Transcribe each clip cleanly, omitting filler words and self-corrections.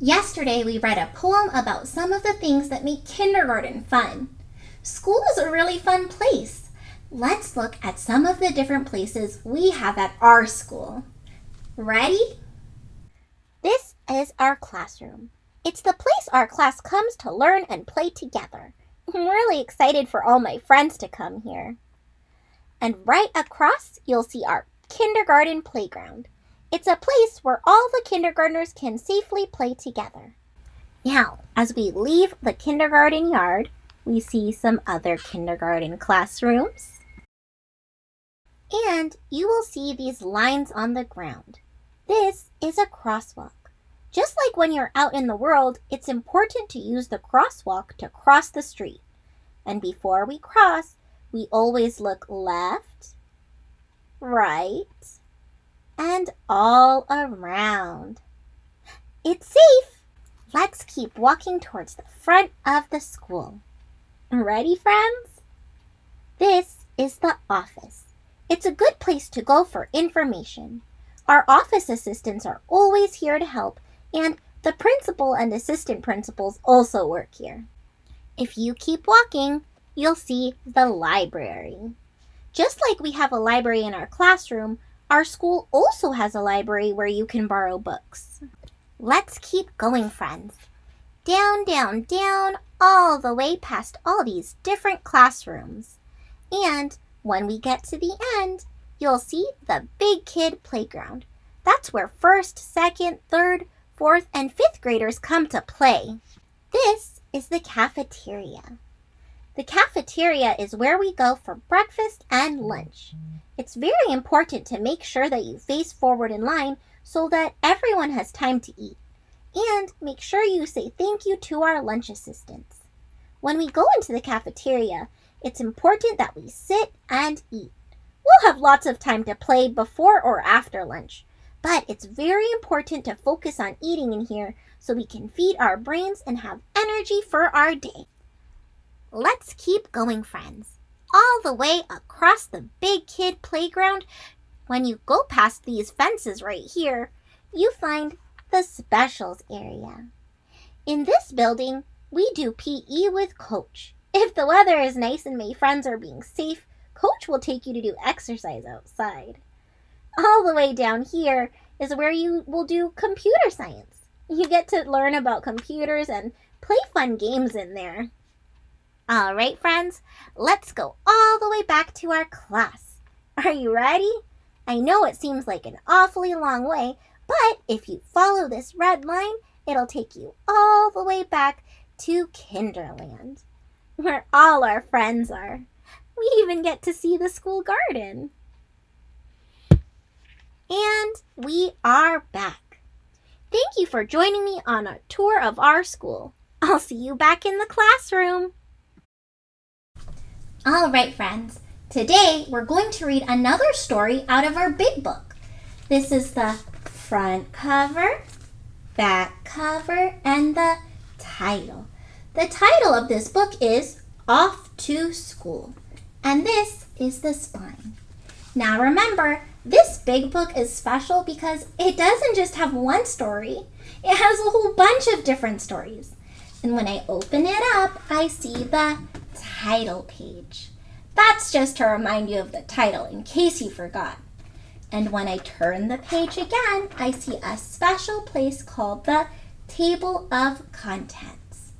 Yesterday we read a poem about some of the things that make kindergarten fun. School is a really fun place. Let's look at some of the different places we have at our school. Ready? This is our classroom. It's the place our class comes to learn and play together. I'm really excited for all my friends to come here. And right across, you'll see our kindergarten playground. It's a place where all the kindergartners can safely play together. Now, as we leave the kindergarten yard, we see some other kindergarten classrooms. And you will see these lines on the ground. This is a crosswalk. Just like when you're out in the world, it's important to use the crosswalk to cross the street. And before we cross, we always look left, right, and all around. It's safe. Let's keep walking towards the front of the school. Ready, friends? This is the office. It's a good place to go for information. Our office assistants are always here to help, and the principal and assistant principals also work here. If you keep walking, you'll see the library. Just like we have a library in our classroom, our school also has a library where you can borrow books. Let's keep going, friends. Down, down, down, all the way past all these different classrooms. And when we get to the end, you'll see the Big Kid Playground. That's where 1st, 2nd, 3rd, 4th, and 5th graders come to play. This is the cafeteria. The cafeteria is where we go for breakfast and lunch. It's very important to make sure that you face forward in line so that everyone has time to eat. And make sure you say thank you to our lunch assistants. When we go into the cafeteria, it's important that we sit and eat. We'll have lots of time to play before or after lunch, but it's very important to focus on eating in here so we can feed our brains and have energy for our day. Let's keep going, friends. All the way across the Big Kid Playground, when you go past these fences right here, you find the specials area. In this building, we do PE with Coach. If the weather is nice and my friends are being safe, Coach will take you to do exercise outside. All the way down here is where you will do computer science. You get to learn about computers and play fun games in there. All right, friends, let's go all the way back to our class. Are you ready? I know it seems like an awfully long way, but if you follow this red line, it'll take you all the way back to Kinderland, where all our friends are. We even get to see the school garden. And we are back. Thank you for joining me on a tour of our school. I'll see you back in the classroom. All right, friends. Today, we're going to read another story out of our big book. This is the front cover, back cover, and the title. The title of this book is Off to School, and this is the spine. Now remember, this big book is special because it doesn't just have one story. It has a whole bunch of different stories. And when I open it up, I see the title page. That's just to remind you of the title in case you forgot. And when I turn the page again, I see a special place called the Table of Contents.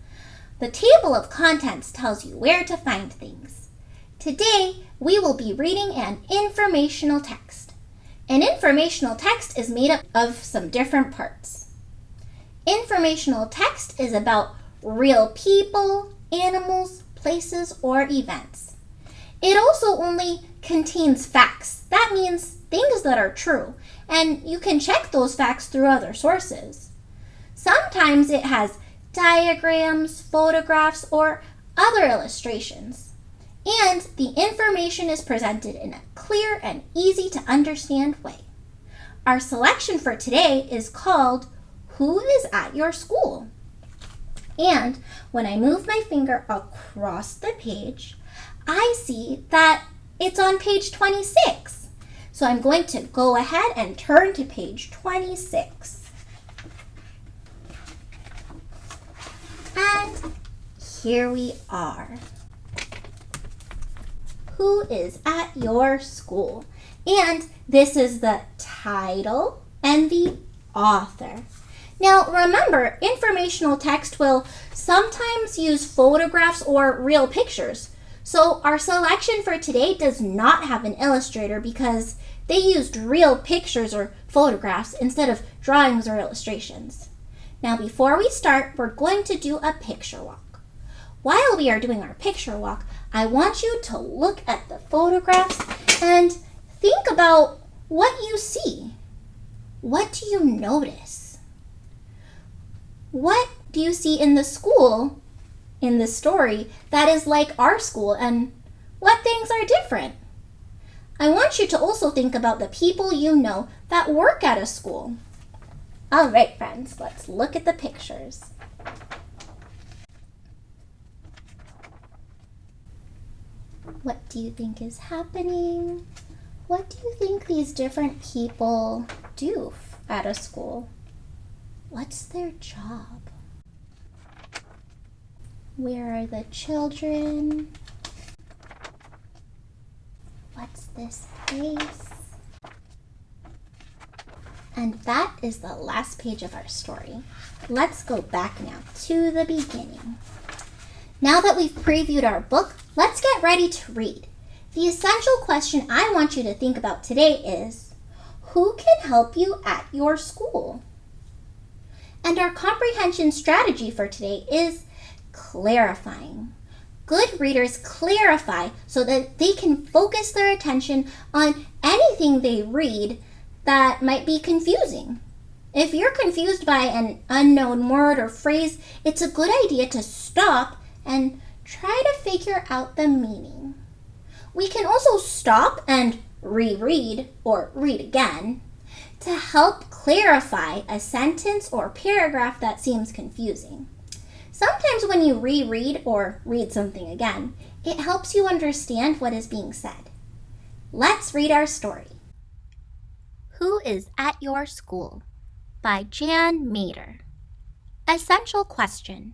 The Table of Contents tells you where to find things. Today, we will be reading an informational text. An informational text is made up of some different parts. Informational text is about real people, animals, places, or events. It also only contains facts. That means things that are true, and you can check those facts through other sources. Sometimes it has diagrams, photographs, or other illustrations. And the information is presented in a clear and easy to understand way. Our selection for today is called Who is at Your School? And when I move my finger across the page, I see that it's on page 26. So I'm going to go ahead and turn to page 26. here we are. Who is at your school? And this is the title and the author. Now remember, informational text will sometimes use photographs or real pictures. So our selection for today does not have an illustrator because they used real pictures or photographs instead of drawings or illustrations. Now before we start, we're going to do a picture walk. While we are doing our picture walk, I want you to look at the photographs and think about what you see. What do you notice? What do you see in the school, in the story, that is like our school, and what things are different? I want you to also think about the people you know that work at a school. All right, friends, let's look at the pictures. What do you think is happening? What do you think these different people do at a school? What's their job? Where are the children? What's this place? And that is the last page of our story. Let's go back now to the beginning. Now that we've previewed our book, let's get ready to read. The essential question I want you to think about today is, who can help you at your school? And our comprehension strategy for today is clarifying. Good readers clarify so that they can focus their attention on anything they read that might be confusing. If you're confused by an unknown word or phrase, it's a good idea to stop and try to figure out the meaning. We can also stop and reread or read again to help clarify a sentence or paragraph that seems confusing. Sometimes when you reread or read something again, it helps you understand what is being said. Let's read our story. Who is at your school? By Jan Mader. Essential question.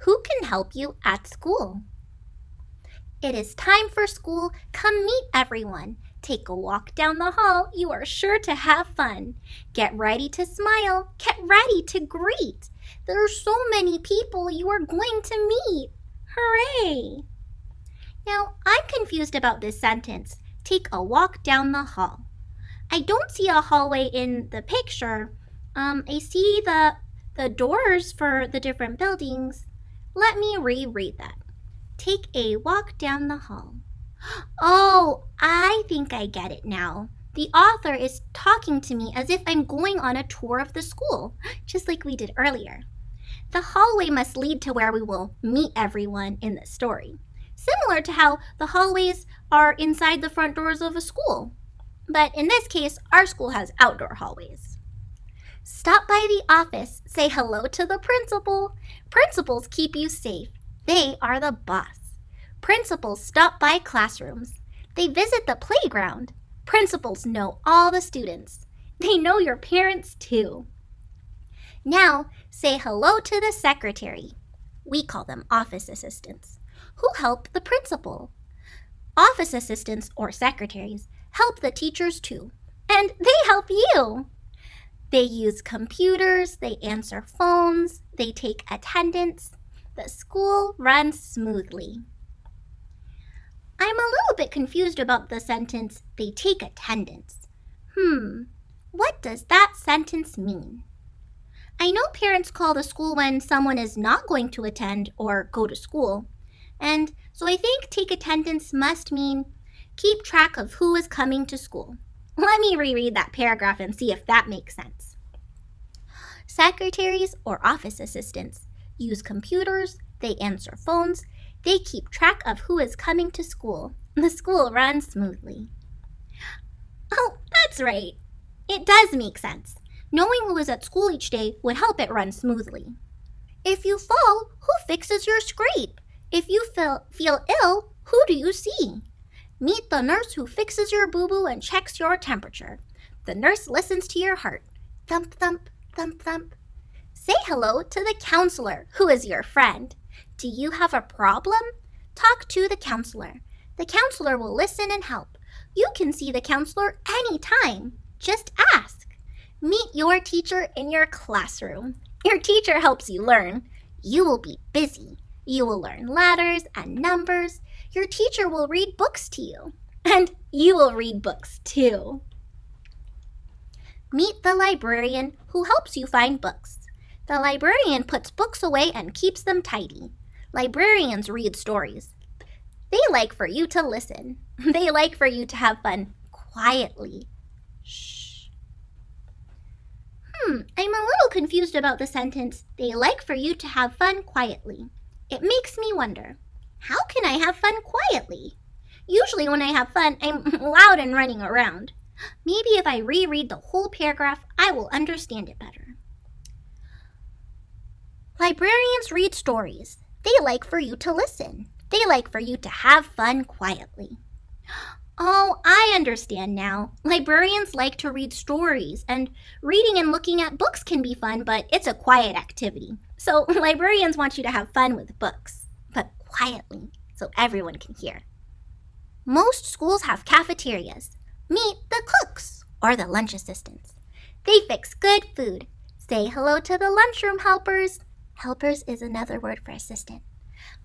Who can help you at school? It is time for school. Come meet everyone. Take a walk down the hall. You are sure to have fun. Get ready to smile. Get ready to greet. There are so many people you are going to meet. Hooray! Now, I'm confused about this sentence. Take a walk down the hall. I don't see a hallway in the picture. I see the doors for the different buildings. Let me reread that. Take a walk down the hall. Oh, I think I get it now. The author is talking to me as if I'm going on a tour of the school, just like we did earlier. The hallway must lead to where we will meet everyone in the story, similar to how the hallways are inside the front doors of a school. But in this case, our school has outdoor hallways. Stop by the office. Say hello to the principal. Principals keep you safe. They are the boss. Principals stop by classrooms. They visit the playground. Principals know all the students. They know your parents too. Now, say hello to the secretary. We call them office assistants, who help the principal. Office assistants or secretaries help the teachers too, and they help you. They use computers, they answer phones, they take attendance. The school runs smoothly. I'm a little bit confused about the sentence, they take attendance. What does that sentence mean? I know parents call the school when someone is not going to attend or go to school, and so I think take attendance must mean keep track of who is coming to school. Let me reread that paragraph and see if that makes sense. Secretaries or office assistants use computers, they answer phones, they keep track of who is coming to school. The school runs smoothly. Oh, that's right. It does make sense. Knowing who is at school each day would help it run smoothly. If you fall, who fixes your scrape? If you feel ill, who do you see? Meet the nurse who fixes your boo-boo and checks your temperature. The nurse listens to your heart. Thump, thump, thump, thump. Say hello to the counselor, who is your friend. Do you have a problem? Talk to the counselor. The counselor will listen and help. You can see the counselor anytime. Just ask. Meet your teacher in your classroom. Your teacher helps you learn. You will be busy. You will learn letters and numbers. Your teacher will read books to you. And you will read books too. Meet the librarian who helps you find books. The librarian puts books away and keeps them tidy. Librarians read stories. They like for you to listen. They like for you to have fun quietly. Shh. I'm a little confused about the sentence, they like for you to have fun quietly. It makes me wonder, how can I have fun quietly? Usually when I have fun, I'm loud and running around. Maybe if I reread the whole paragraph, I will understand it better. Librarians read stories. They like for you to listen. They like for you to have fun quietly. Oh, I understand now. Librarians like to read stories, and reading and looking at books can be fun, but it's a quiet activity. So librarians want you to have fun with books, but quietly, so everyone can hear. Most schools have cafeterias. Meet the cooks or the lunch assistants. They fix good food. Say hello to the lunchroom helpers. Helpers is another word for assistant.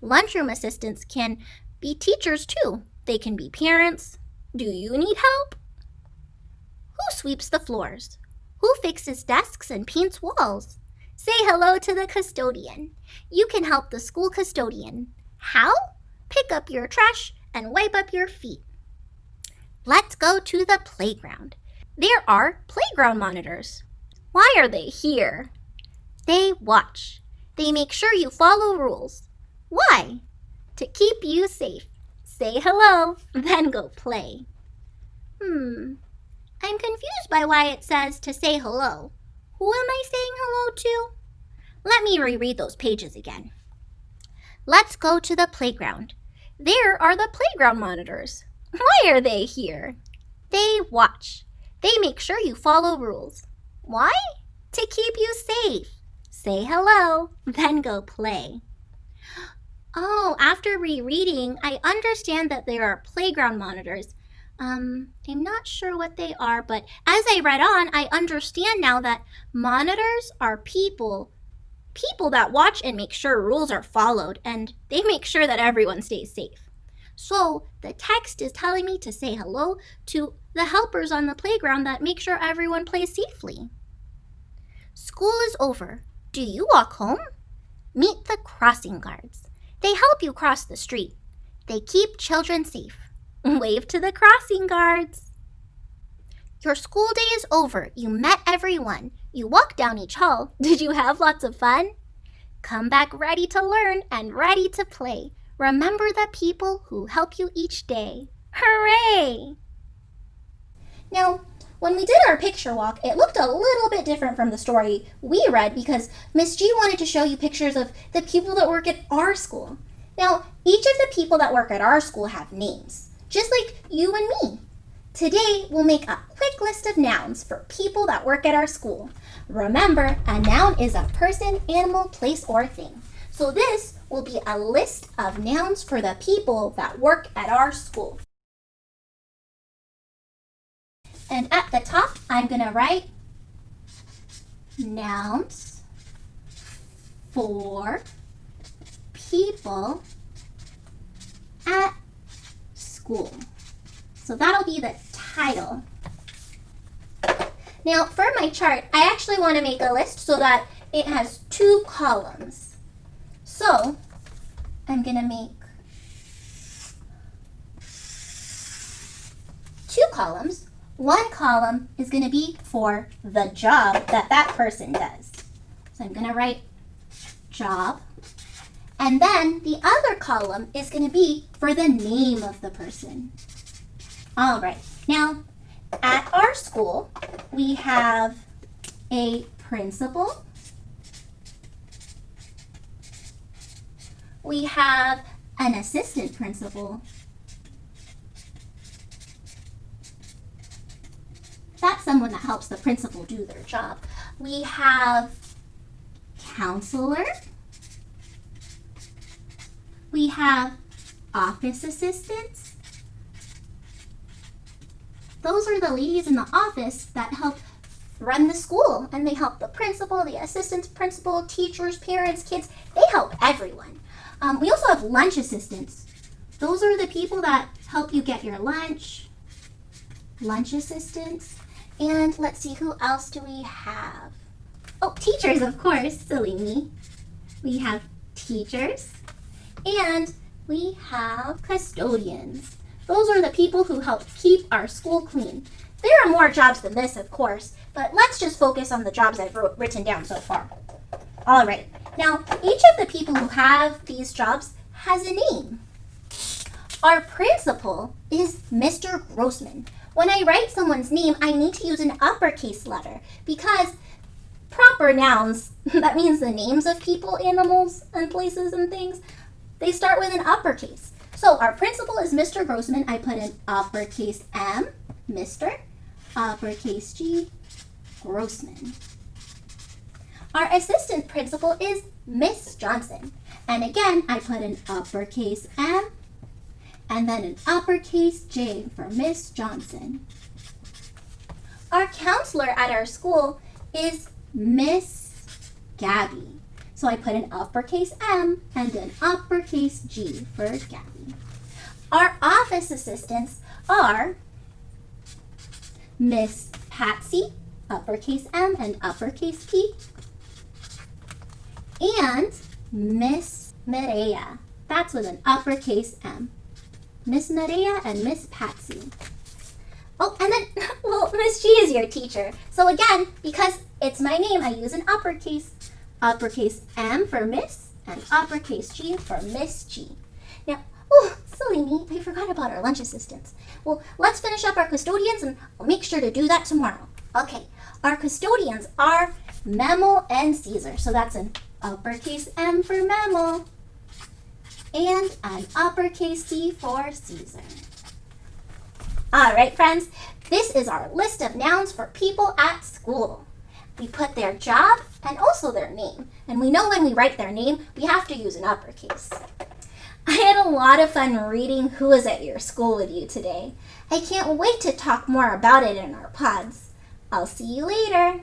Lunchroom assistants can be teachers too. They can be parents. Do you need help? Who sweeps the floors? Who fixes desks and paints walls? Say hello to the custodian. You can help the school custodian. How? Pick up your trash and wipe up your feet. Let's go to the playground. There are playground monitors. Why are they here? They watch. They make sure you follow rules. Why? To keep you safe. Say hello, then go play. I'm confused by why it says to say hello. Who am I saying hello to? Let me reread those pages again. Let's go to the playground. There are the playground monitors. Why are they here? They watch. They make sure you follow rules. Why? To keep you safe. Say hello, then go play. Oh, after rereading, I understand that there are playground monitors. I'm not sure what they are, but as I read on, I understand now that monitors are people that watch and make sure rules are followed, and they make sure that everyone stays safe. So the text is telling me to say hello to the helpers on the playground that make sure everyone plays safely. School is over. Do you walk home? Meet the crossing guards. They help you cross the street. They keep children safe. Wave to the crossing guards. Your school day is over. You met everyone. You walked down each hall. Did you have lots of fun? Come back ready to learn and ready to play. Remember the people who help you each day. Hooray! Now, when we did our picture walk, it looked a little bit different from the story we read because Miss G wanted to show you pictures of the people that work at our school. Now, each of the people that work at our school have names, just like you and me. Today, we'll make a quick list of nouns for people that work at our school. Remember, a noun is a person, animal, place, or thing. So this will be a list of nouns for the people that work at our school. And at the top, I'm going to write nouns for people at school. So that'll be the title. Now, for my chart, I actually want to make a list so that it has 2 columns. So, I'm going to make 2 columns. One column is going to be for the job that person does. So I'm going to write job. And then the other column is going to be for the name of the person. All right. Now, at our school, we have a principal. We have an assistant principal. That's someone that helps the principal do their job. We have counselor. have office assistants. Those are the ladies in the office that help run the school, and they help the principal, the assistant principal, teachers, parents, kids. They help everyone. We also have lunch assistants. Those are the people that help you get your lunch. Lunch assistants. And let's see, who else do we have? Oh, teachers, of course, silly me. We have teachers, and we have custodians. Those are the people who help keep our school clean. There are more jobs than this, of course, but let's just focus on the jobs I've written down so far. All right, now each of the people who have these jobs has a name. Our principal is Mr. Grossman. When I write someone's name, I need to use an uppercase letter because proper nouns, that means the names of people, animals, and places and things, they start with an uppercase. So our principal is Mr. Grossman. I put an uppercase M, Mr., uppercase G, Grossman. Our assistant principal is Miss Johnson. And again, I put an uppercase M and then an uppercase J for Miss Johnson. Our counselor at our school is Miss Gabby. So I put an uppercase M and an uppercase G for Gabby. Our office assistants are Miss Patsy, uppercase M and uppercase P, and Miss Maria. That's with an uppercase M. Miss Maria and Miss Patsy. Oh, and then, well, Miss G is your teacher. So again, because it's my name, I use an uppercase. Uppercase M for Miss and uppercase G for Miss G. Now, oh, silly me, I forgot about our lunch assistants. Well, let's finish up our custodians and I'll make sure to do that tomorrow. Okay, our custodians are Memo and Caesar. So that's an uppercase M for Memo and an uppercase C for Caesar. All right, friends, this is our list of nouns for people at school. We put their job and also their name. And we know when we write their name, we have to use an uppercase. I had a lot of fun reading Who Is at Your School with you today. I can't wait to talk more about it in our pods. I'll see you later.